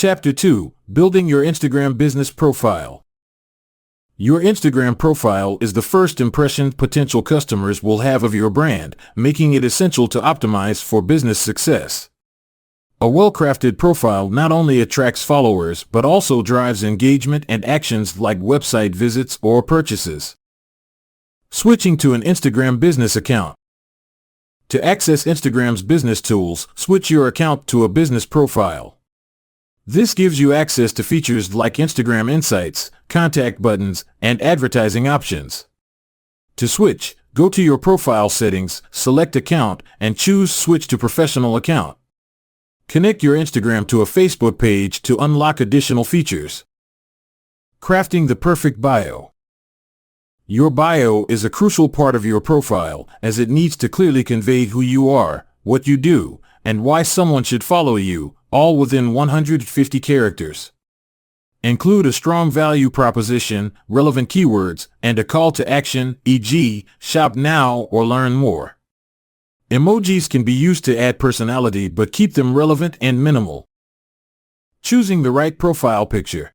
Chapter 2: Building your Instagram Business Profile. Your Instagram profile is the first impression potential customers will have of your brand, making it essential to optimize for business success. A well-crafted profile not only attracts followers but also drives engagement and actions like website visits or purchases. Switching to an Instagram business account. To access Instagram's business tools, switch your account to a business profile. This gives you access to features like Instagram Insights, contact buttons, and advertising options. To switch, go to your profile settings, select Account, and choose Switch to Professional Account. Connect your Instagram to a Facebook page to unlock additional features. Crafting the perfect bio. Your bio is a crucial part of your profile, as it needs to clearly convey who you are, what you do, and why someone should follow you, all within 150 characters. Include a strong value proposition, relevant keywords, and a call to action, e.g., shop now or learn more. Emojis can be used to add personality but keep them relevant and minimal. Choosing the right profile picture.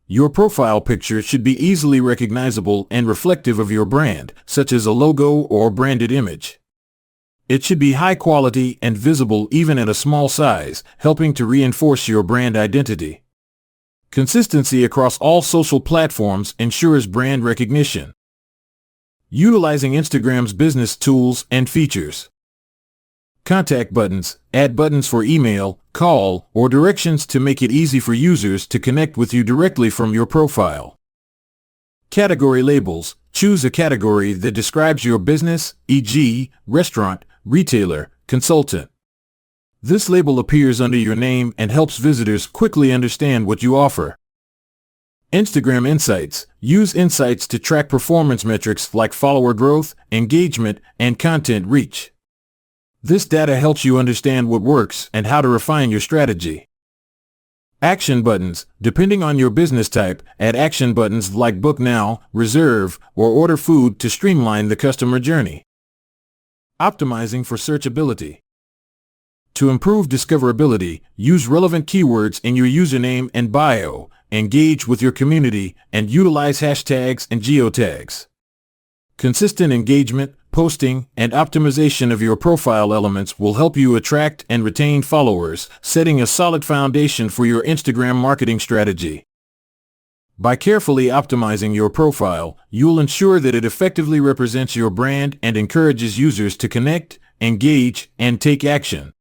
Your profile picture should be easily recognizable and reflective of your brand, such as a logo or branded image. It should be high quality and visible even at a small size, helping to reinforce your brand identity. Consistency across all social platforms ensures brand recognition. Utilizing Instagram's business tools and features. Contact buttons. Add buttons for email, call, or directions to make it easy for users to connect with you directly from your profile. Category labels. Choose a category that describes your business, e.g., restaurant, retailer, consultant. This label appears under your name and helps visitors quickly understand what you offer. Instagram Insights. Use insights to track performance metrics like follower growth, engagement, and content reach. This data helps you understand what works and how to refine your strategy. Action buttons. Depending on your business type, add action buttons like Book Now, Reserve, or Order Food to streamline the customer journey. Optimizing for searchability. To improve discoverability, use relevant keywords in your username and bio, engage with your community, and utilize hashtags and geotags. Consistent engagement, posting, and optimization of your profile elements will help you attract and retain followers, setting a solid foundation for your Instagram marketing strategy. By carefully optimizing your profile, you'll ensure that it effectively represents your brand and encourages users to connect, engage, and take action.